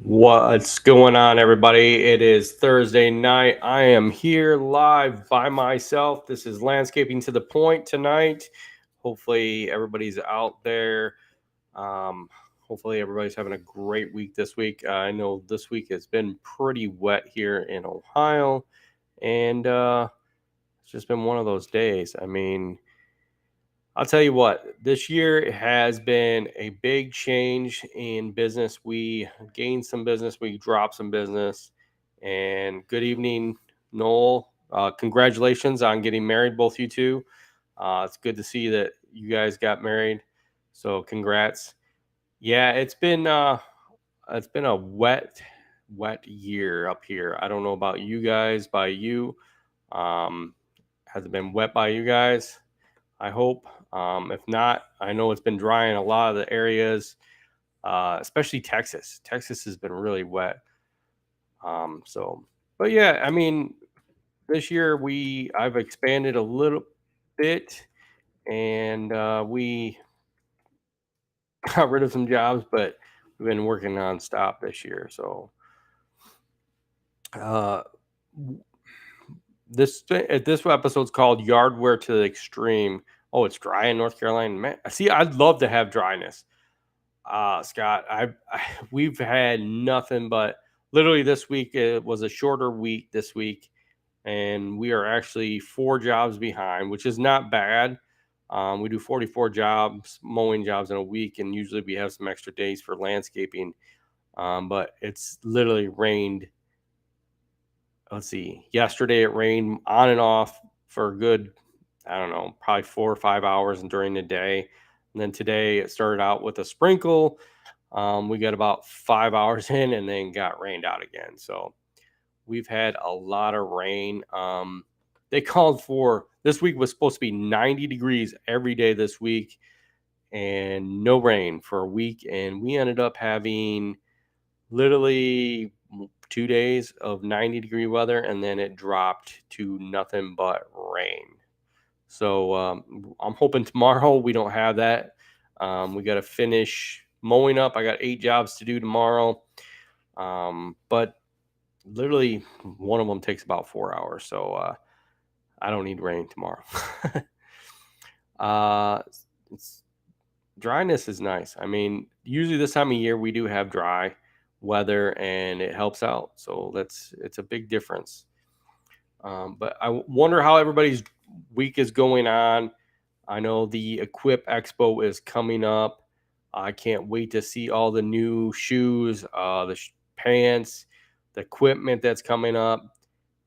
What's going on, everybody? It is Thursday night. I am here live by myself. This is Landscaping to the Point tonight. Hopefully, everybody's out there. Um, Hopefully, everybody's having a great week this week. I know this week has been pretty wet here in Ohio, and it's just been one of those days. I mean, I'll tell you what, this year has been a big change in business. We gained some business, we dropped some business. And good evening, Noel. Congratulations on getting married, both you two. It's good to see that you guys got married. So congrats. Yeah, it's been a wet year up here. I don't know about you guys, by you. Um, has it been wet by you guys? I hope. If not, I know it's been dry in a lot of the areas, especially Texas. Texas has been really wet. But yeah, I mean, this year I've expanded a little bit, and we got rid of some jobs, but we've been working nonstop this year. So uh, w- this episode's called "Yardwear to the Extreme." Oh, it's dry in North Carolina. Man, see, I'd love to have dryness. Scott, we've had nothing but literally this week. It was a shorter week this week, and we are actually 4 jobs behind, which is not bad. We do 44 jobs, mowing jobs in a week, and usually we have some extra days for landscaping. But it's literally rained. Let's see. Yesterday it rained on and off for a good, I don't know, probably 4 or 5 hours during the day. And then today it started out with a sprinkle. We got about 5 hours in and then got rained out again. So we've had a lot of rain. They called for this week was supposed to be 90 degrees every day this week and no rain for a week. And we ended up having literally 2 days of 90-degree weather, and then it dropped to nothing but rain. So I'm hoping tomorrow we don't have that. We got to finish mowing up. I got 8 jobs to do tomorrow, but literally one of them takes about 4 hours. So I don't need rain tomorrow. uh, it's, Dryness is nice. I mean, usually this time of year we do have dry weather, and it helps out. So it's a big difference. But I wonder how everybody's week is going on. I know the Equip Expo is coming up. I can't wait to see all the new shoes, pants, the equipment that's coming up.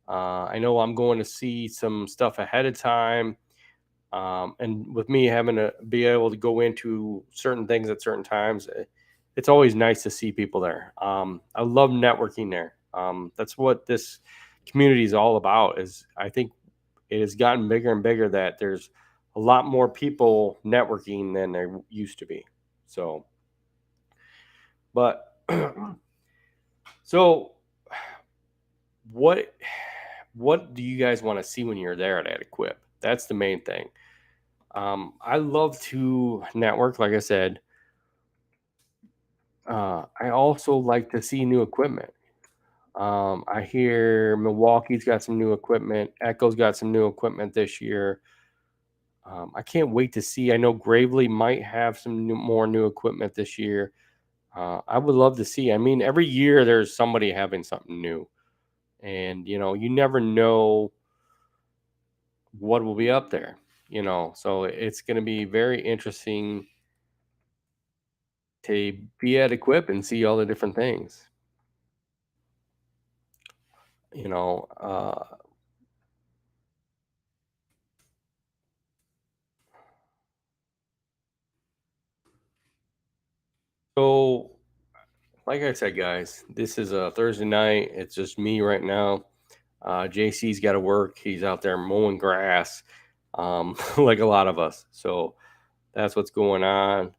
I know I'm going to see some stuff ahead of time. And with me having to be able to go into certain things at certain times, it's always nice to see people there. I love networking there. That's what this community is all about. Is I think it has gotten bigger and bigger that there's a lot more people networking than there used to be. So, but so what what do you guys want to see when you're there at Equip? That's the main thing. I love to network, like I said. I also like to see new equipment. I hear Milwaukee's got some new equipment. Echo's got some new equipment this year. I can't wait to see. I know Gravely might have some more new equipment this year. I would love to see. I mean, every year there's somebody having something new, and you never know what will be up there. So it's going to be very interesting to be at Equip and see all the different things. You know, so like I said, guys, this is a Thursday night. It's just me right now. JC's got to work. He's out there mowing grass, like a lot of us. So that's what's going on.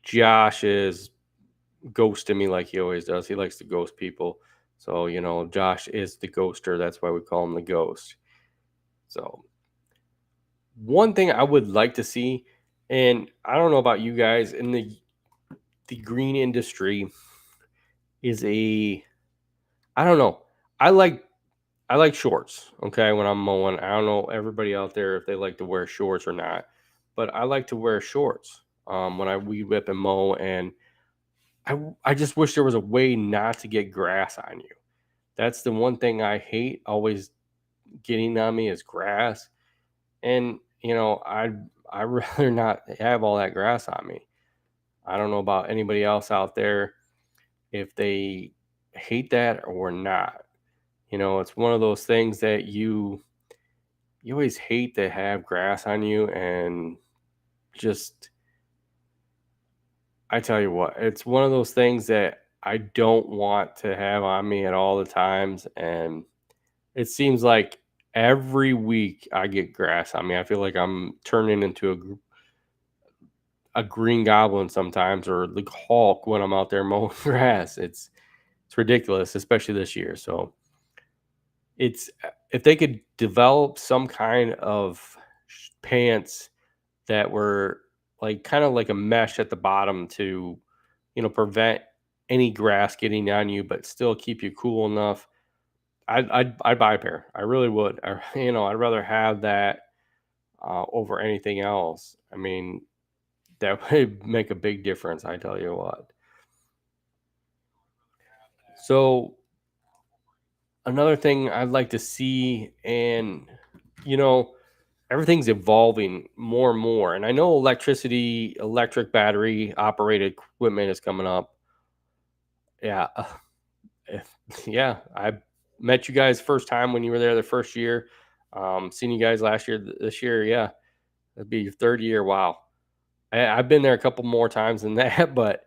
Josh is ghosting me like he always does. He likes to ghost people. So, Josh is the ghoster. That's why we call him the ghost. So, one thing I would like to see, and I don't know about you guys, in the green industry, is a I don't know. I like I like shorts, okay, when I'm mowing. I don't know everybody out there if they like to wear shorts or not, but I like to wear shorts when I weed whip and mow. And I just wish there was a way not to get grass on you. That's the one thing I hate always getting on me is grass. And I rather not have all that grass on me. I don't know about anybody else out there if they hate that or not. It's one of those things that you always hate to have grass on you. And just I tell you what, it's one of those things that I don't want to have on me at all the times. And it seems like every week I get grass on me. I feel like I'm turning into a green goblin sometimes, or the Hulk when I'm out there mowing grass. It's ridiculous, especially this year. So it's if they could develop some kind of pants that were like kind of like a mesh at the bottom to prevent any grass getting on you, but still keep you cool enough. I'd buy a pair. I really would. I'd rather have that over anything else. I mean, that would make a big difference. I tell you what. So another thing I'd like to see, and you know, everything's evolving more and more. And I know electric battery operated equipment is coming up. Yeah, yeah. I met you guys first time when you were there the first year. Seen you guys last year, this year. Yeah, that'd be your third year. Wow. I've been there a couple more times than that, but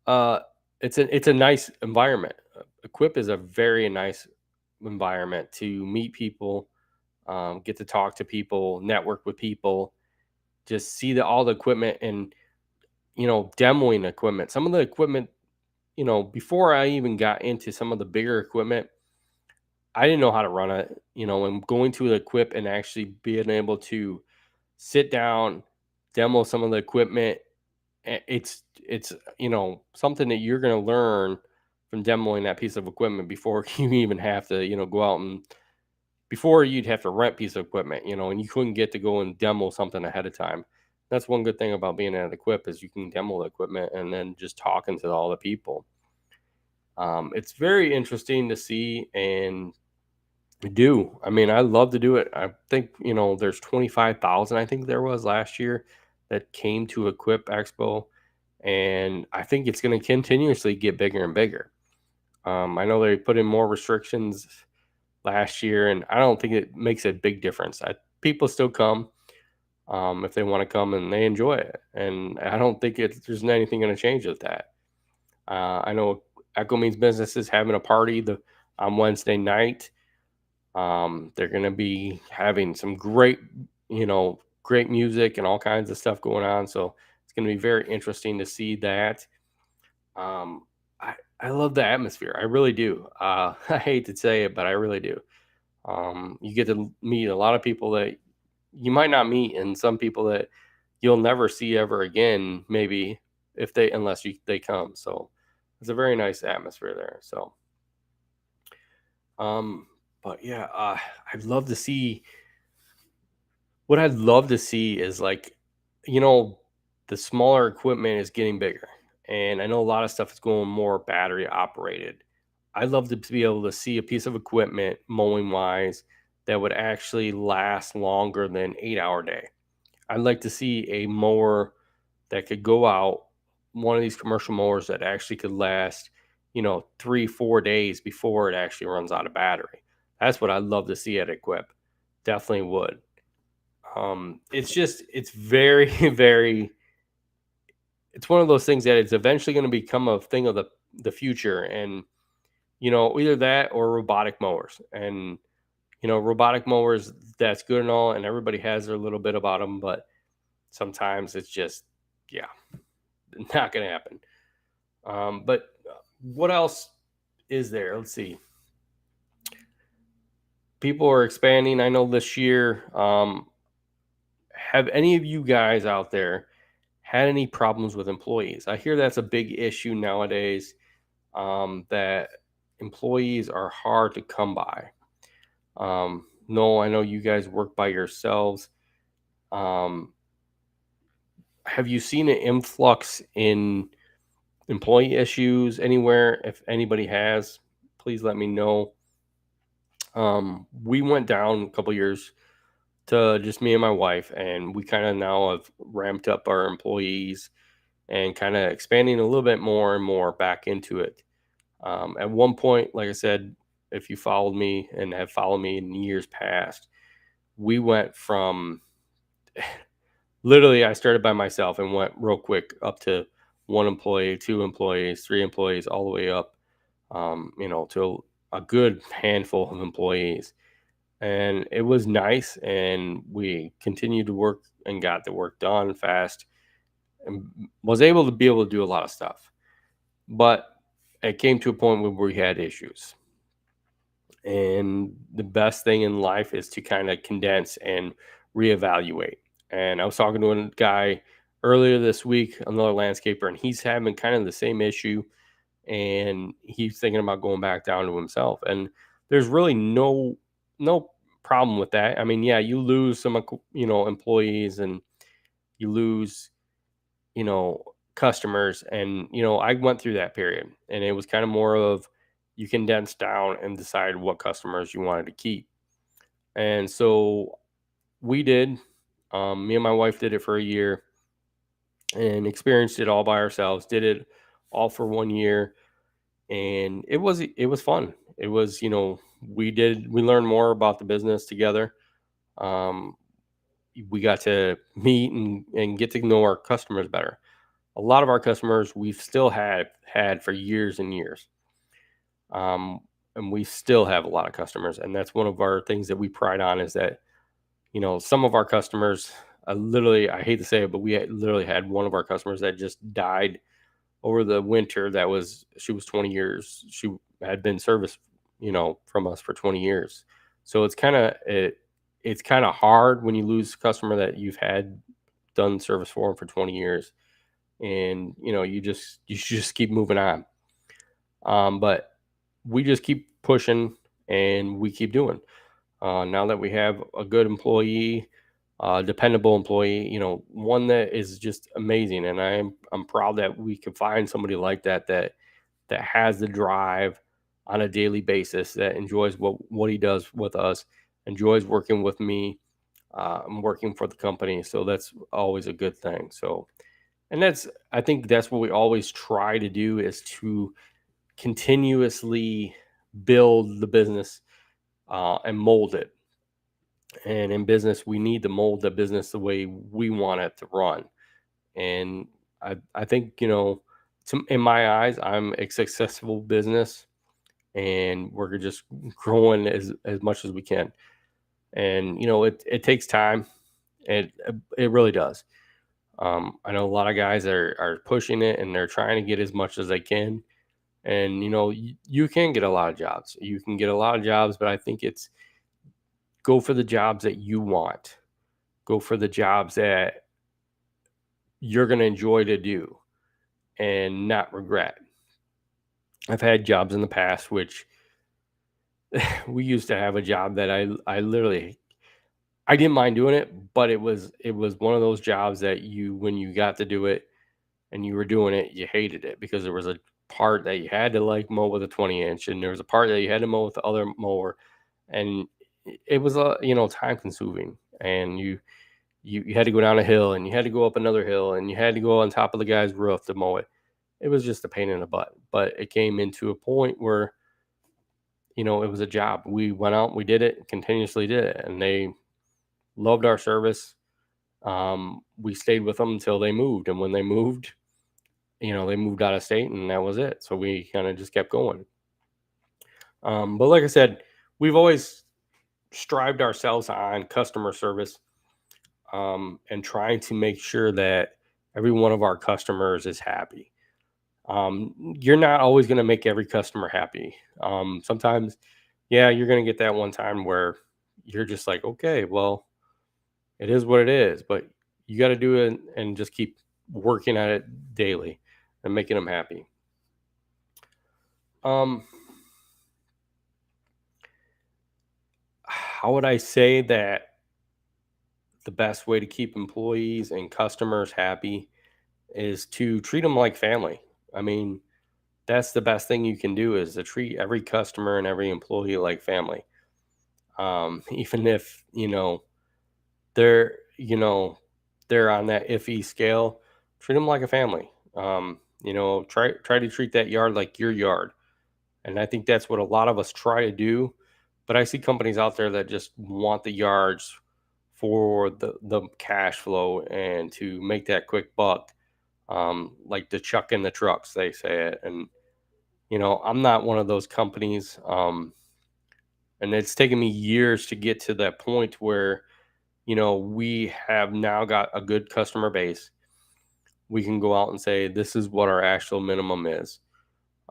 uh, it's a nice environment. Equip is a very nice environment to meet people, get to talk to people, network with people, just see all the equipment, and demoing equipment. Some of the equipment, before I even got into some of the bigger equipment, I didn't know how to run it. And going to the equip and actually being able to sit down, demo some of the equipment, it's something that you're going to learn from demoing that piece of equipment before you even have to go out and before you'd have to rent piece of equipment, and you couldn't get to go and demo something ahead of time. That's one good thing about being at Equip is you can demo the equipment and then just talking to all the people. It's very interesting to see and do. I mean, I love to do it. I think there's 25,000. I think there was last year that came to Equip Expo, and I think it's going to continuously get bigger and bigger. I know they put in more restrictions last year, and I don't think it makes a big difference. People still come if they want to come and they enjoy it, and I don't think there's anything going to change with that. I know Echo Means Business is having a party on Wednesday night. They're going to be having some great music and all kinds of stuff going on. So it's going to be very interesting to see that. Um, I love the atmosphere. I really do. I hate to say it, but I really do. You get to meet a lot of people that you might not meet, and some people that you'll never see ever again, maybe if they come. So it's a very nice atmosphere there. So, um, but yeah, I'd love to see. What I'd love to see is like, you know, the smaller equipment is getting bigger, and I know a lot of stuff is going more battery operated. I'd love to be able to see a piece of equipment mowing wise that would actually last longer than 8 hour day. I'd like to see a mower that could go out, one of these commercial mowers that actually could last, 3, 4 days before it actually runs out of battery. That's what I'd love to see at Equip. Definitely would. It's very, very, it's one of those things that it's eventually going to become a thing of the future. And, either that or robotic mowers. And, robotic mowers, that's good and all. And everybody has their little bit about them, but sometimes it's just, yeah, not going to happen. But what else is there? Let's see. People are expanding. I know this year. Have any of you guys out there had any problems with employees? I hear that's a big issue nowadays. that employees are hard to come by. No, I know you guys work by yourselves. Um, have you seen an influx in employee issues anywhere? If anybody has, please let me know. We went down a couple years to just me and my wife, and we kind of now have ramped up our employees and kind of expanding a little bit more and more back into it. At one point, like I said, if you followed me and have followed me in years past, we went from literally, I started by myself and went real quick up to one employee, two employees, three employees, all the way up, to a good handful of employees. And it was nice. And we continued to work and got the work done fast and was able to do a lot of stuff. But it came to a point where we had issues. And the best thing in life is to kind of condense and reevaluate. And I was talking to a guy earlier this week, another landscaper, and he's having kind of the same issue. And he's thinking about going back down to himself. And there's really no problem with that. I mean, yeah, you lose some employees, and you lose customers. And I went through that period, and it was kind of more of you condense down and decide what customers you wanted to keep. And so we did. Me and my wife did it for a year and experienced it all by ourselves. Did it all for 1 year, and it was fun. It was we learned more about the business together. Um, we got to meet and get to know our customers better. A lot of our customers we've still had for years and years. Um, and we still have a lot of customers, and that's one of our things that we pride on is that some of our customers, I hate to say it, but literally had one of our customers that just died over the winter. She was 20 years. She had been serviced, from us for 20 years. So it's kind of hard when you lose a customer that you've had done service for them for 20 years, and you should just keep moving on. But we just keep pushing and we keep doing. Now that we have a good employee, dependable employee, one that is just amazing, and I'm proud that we can find somebody like that has the drive on a daily basis, that enjoys what he does with us, enjoys working with me, and working for the company. So that's always a good thing. So, and I think that's what we always try to do is to continuously build the business, and mold it. And in business, we need to mold the business the way we want it to run. And I think, in my eyes, I'm a successful business, and we're just growing as much as we can. And, it takes time. It really does. I know a lot of guys are pushing it and they're trying to get as much as they can. And, you can get a lot of jobs. You can get a lot of jobs, but I think it's go for the jobs that you want. Go for the jobs that you're going to enjoy to do and not regret. I've had jobs in the past which we used to have a job that I literally I didn't mind doing it, but it was one of those jobs that when you got to do it and you were doing it, you hated it because there was a part that you had to like mow with a 20 inch, and there was a part that you had to mow with the other mower, and it was time consuming, and you had to go down a hill and you had to go up another hill and you had to go on top of the guy's roof to mow it. It was just a pain in the butt, but it came into a point where it was a job. We went out, we did it, continuously did it, and they loved our service. We stayed with them until they moved, and when they moved, they moved out of state, and that was it. So we kind of just kept going. But like I said, we've always strived ourselves on customer service, and trying to make sure that every one of our customers is happy. You're not always going to make every customer happy. Sometimes, yeah, you're going to get that one time where you're just like, okay, well, it is what it is, but you got to do it and just keep working at it daily and making them happy. Um, how would I say that the best way to keep employees and customers happy is to treat them like family? I mean, that's the best thing you can do is to treat every customer and every employee like family. Even if, they're, they're on that iffy scale, treat them like a family. Try to treat that yard like your yard. And I think that's what a lot of us try to do. But I see companies out there that just want the yards for the cash flow and to make that quick buck, like to chuck in the trucks, they say it. And, I'm not one of those companies. And it's taken me years to get to that point where, we have now got a good customer base. We can go out and say, this is what our actual minimum is.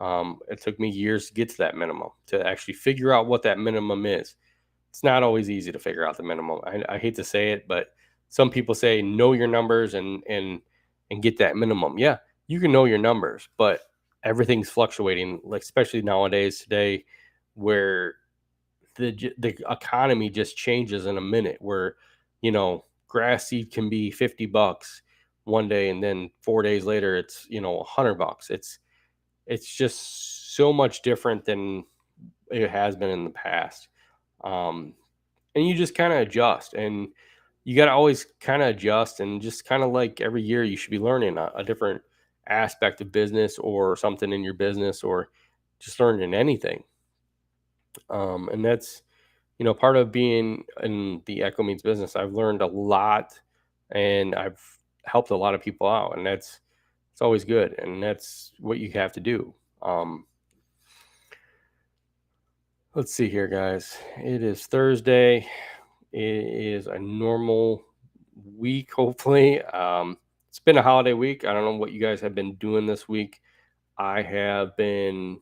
It took me years to get to that minimum, to actually figure out what that minimum is. It's not always easy to figure out the minimum. I hate to say it, but some people say know your numbers and get that minimum. Yeah, you can know your numbers, but everything's fluctuating, like especially nowadays today, where the economy just changes in a minute. Where grass seed can be $50 one day, and then 4 days later it's $100. It's just so much different than it has been in the past. Um, and you just kind of adjust, and you got to always kind of adjust, and just kind of like every year you should be learning a different aspect of business or something in your business, or just learning anything. And that's part of being in the Echo Means business. I've learned a lot, and I've helped a lot of people out, and it's always good, and that's what you have to do. um, Let's see here, guys. It is Thursday. It is a normal week, hopefully. It's been a holiday week. I don't know what you guys have been doing this week. I have been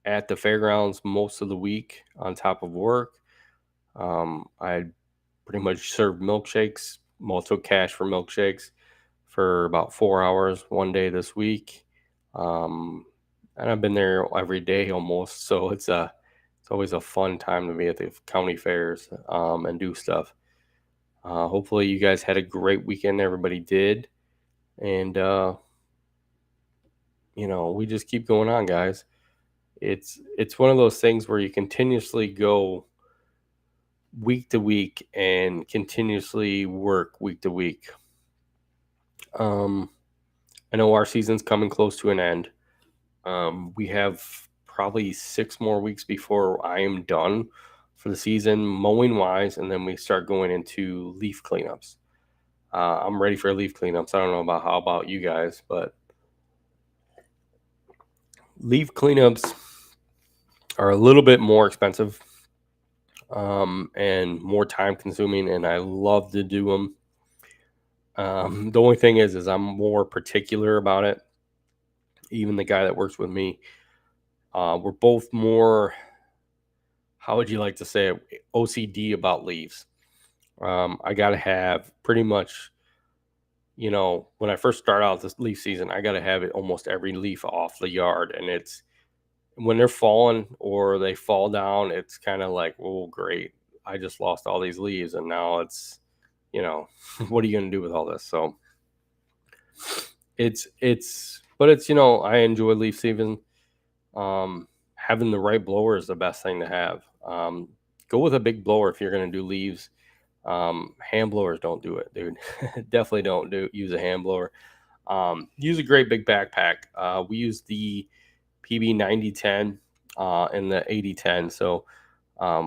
at the fairgrounds most of the week on top of work. I pretty much served milkshakes, well, took cash for milkshakes for about 4 hours one day this week. Um, and I've been there every day almost. So it's always a fun time to be at the county fairs, and do stuff. Hopefully you guys had a great weekend. Everybody did. And, we just keep going on, guys. It's one of those things where you continuously go week to week and continuously work week to week. Um, I know our season's coming close to an end. We have probably 6 more weeks before I am done for the season, mowing wise, and then we start going into leaf cleanups. I'm ready for leaf cleanups. I don't know about how about you guys, but leaf cleanups are a little bit more expensive, and more time consuming, and I love to do them. The only thing is I'm more particular about it. Even the guy that works with me, we're both more, how would you like to say it, OCD about leaves. I got to have pretty much, when I first start out this leaf season, I got to have it almost every leaf off the yard. And it's when they're falling or they fall down, it's kind of like, oh, great. I just lost all these leaves. And now it's, what are you going to do with all this? So but it's, I enjoy leaf season. Having the right blower is the best thing to have. Go with a big blower if you're going to do leaves. Hand blowers don't do it, dude. Definitely don't use a hand blower. Use a great big backpack. We use the PB 9010 and the 8010. So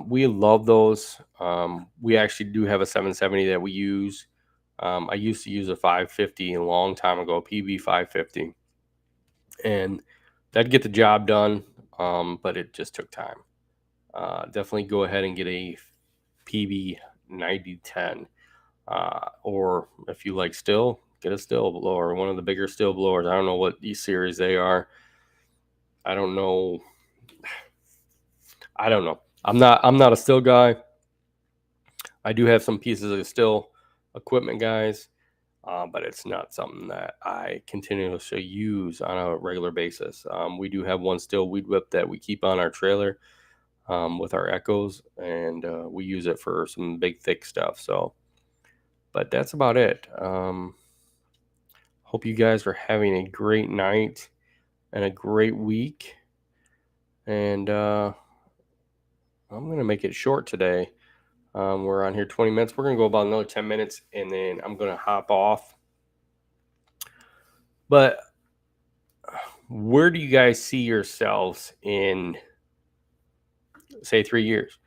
we love those. We actually do have a 770 that we use. I used to use a 550 a long time ago, PB 550, and that'd get the job done. But it just took time. Definitely go ahead and get a PB 9010. Or if you like still, get a still blower, one of the bigger still blowers. I don't know what these series they are. I don't know. I don't know. I'm not a still guy. I do have some pieces of still equipment, guys. but it's not something that I continuously use on a regular basis. We do have one still weed whip that we keep on our trailer with our echoes, and we use it for some big thick stuff. So, but that's about it. Hope you guys are having a great night and a great week. And I'm gonna make it short today. We're on here 20 minutes. We're gonna go about another 10 minutes, and then I'm gonna hop off. But where do you guys see yourselves in, say, 3 years?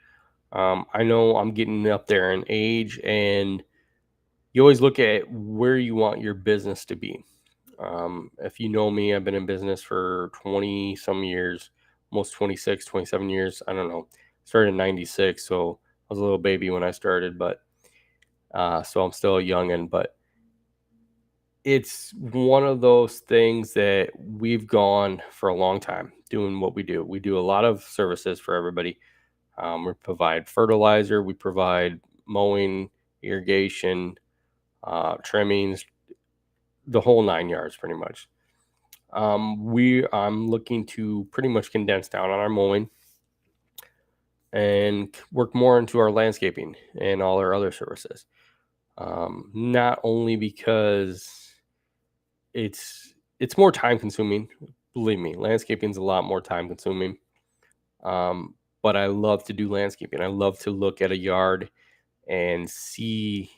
I know I'm getting up there in age, and you always look at where you want your business to be. If you know me, I've been in business for 20 some years, almost 26, 27 years. I don't know. Started in 96, so I was a little baby when I started, but so I'm still a youngin', but it's one of those things that we've gone for a long time doing what we do. We do a lot of services for everybody. We provide fertilizer, we provide mowing, irrigation, trimmings, the whole 9 yards, pretty much. I'm looking to pretty much condense down on our mowing and work more into our landscaping and all our other services. Not only because it's more time consuming. Believe me, landscaping is a lot more time consuming. But I love to do landscaping. I love to look at a yard and see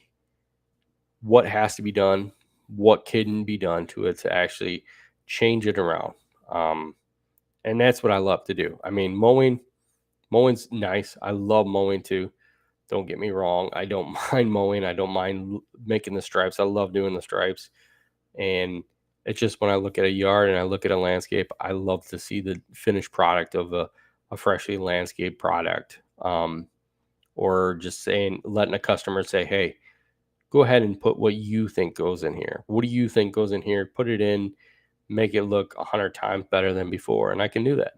what has to be done, what can be done to it to actually change it around. Um, and that's what I love to do. I mean, mowing's nice. I love mowing too. Don't get me wrong. I don't mind mowing. I don't mind making the stripes. I love doing the stripes. And it's just when I look at a yard and I look at a landscape, I love to see the finished product of a freshly landscaped product. Or just saying, letting a customer say, hey, go ahead and put what you think goes in here. What do you think goes in here? Put it in, make it look 100 times better than before. And I can do that.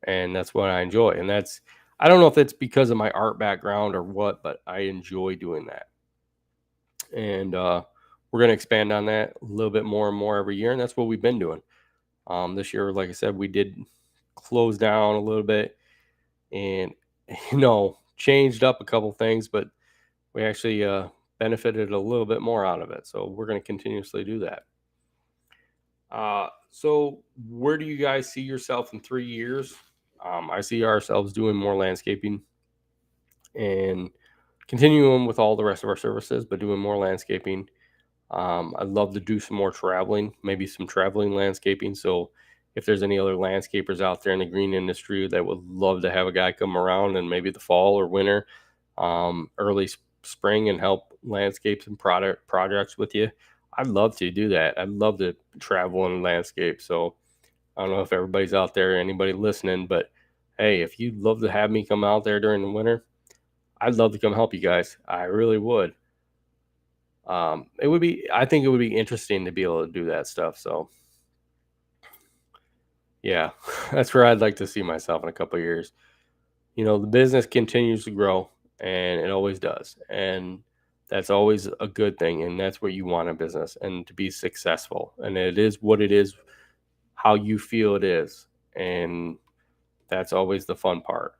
And that's what I enjoy. And I don't know if it's because of my art background or what, but I enjoy doing that. And we're going to expand on that a little bit more and more every year. And that's what we've been doing. This year, like I said, we did close down a little bit and, changed up a couple things, but we actually benefited a little bit more out of it. So we're going to continuously do that. So where do you guys see yourself in 3 years? I see ourselves doing more landscaping and continuing with all the rest of our services, but doing more landscaping. I'd love to do some more traveling, maybe some traveling landscaping. So if there's any other landscapers out there in the green industry that would love to have a guy come around and maybe the fall or winter, early spring and help landscape some projects with you, I'd love to do that. I'd love to travel and landscape. So I don't know if everybody's out there, anybody listening, but hey, if you'd love to have me come out there during the winter, I'd love to come help you guys. I really would. I think it would be interesting to be able to do that stuff. So yeah, that's where I'd like to see myself in a couple of years. The business continues to grow and it always does. And that's always a good thing. And that's what you want in business, and to be successful. And it is what it is, how you feel it is. And that's always the fun part.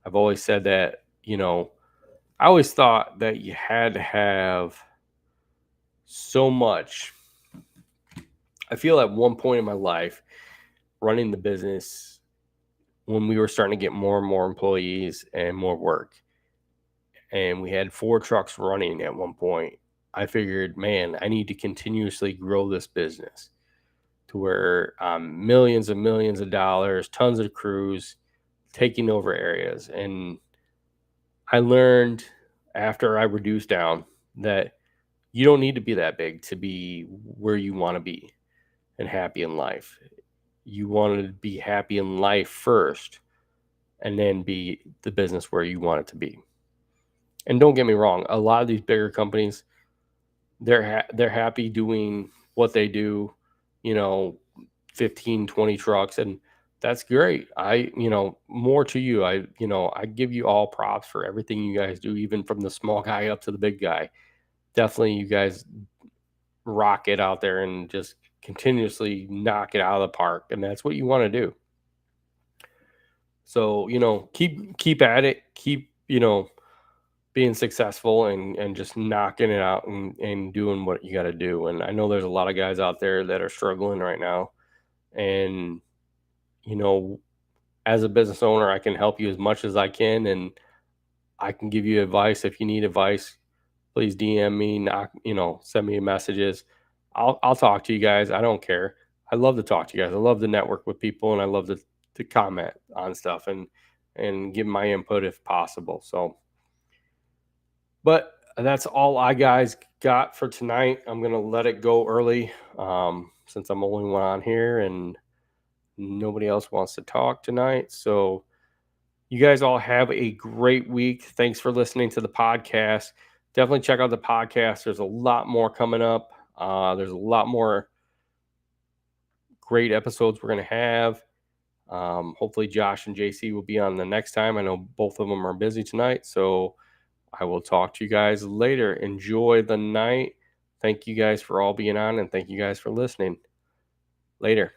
I've always said that, I always thought that you had to have so much. I feel at one point in my life, running the business, when we were starting to get more and more employees and more work, and we had 4 trucks running at one point, I figured, man, I need to continuously grow this business to where millions and millions of dollars, tons of crews, taking over areas. And I learned after I reduced down that you don't need to be that big to be where you want to be and happy in life. You want to be happy in life first, and then be the business where you want it to be. And don't get me wrong, a lot of these bigger companies, they're happy doing what they do, 15, 20 trucks, and that's great. More to you. I give you all props for everything you guys do, even from the small guy up to the big guy. Definitely, you guys rock it out there and just continuously knock it out of the park. And that's what you want to do. So, keep at it, keep, being successful and just knocking it out and doing what you got to do. And I know there's a lot of guys out there that are struggling right now. And, you know, as a business owner, I can help you as much as I can. And I can give you advice. If you need advice, please DM me, send me messages. I'll talk to you guys. I don't care. I love to talk to you guys. I love to network with people, and I love to comment on stuff and give my input if possible. So, but that's all I guys got for tonight. I'm gonna let it go early, since I'm only one on here and nobody else wants to talk tonight. So you guys all have a great week. Thanks for listening to the podcast. Definitely check out the podcast. There's a lot more coming up. There's a lot more great episodes we're going to have. Hopefully Josh and JC will be on the next time. I know both of them are busy tonight, so I will talk to you guys later. Enjoy the night. Thank you guys for all being on, and thank you guys for listening. Later.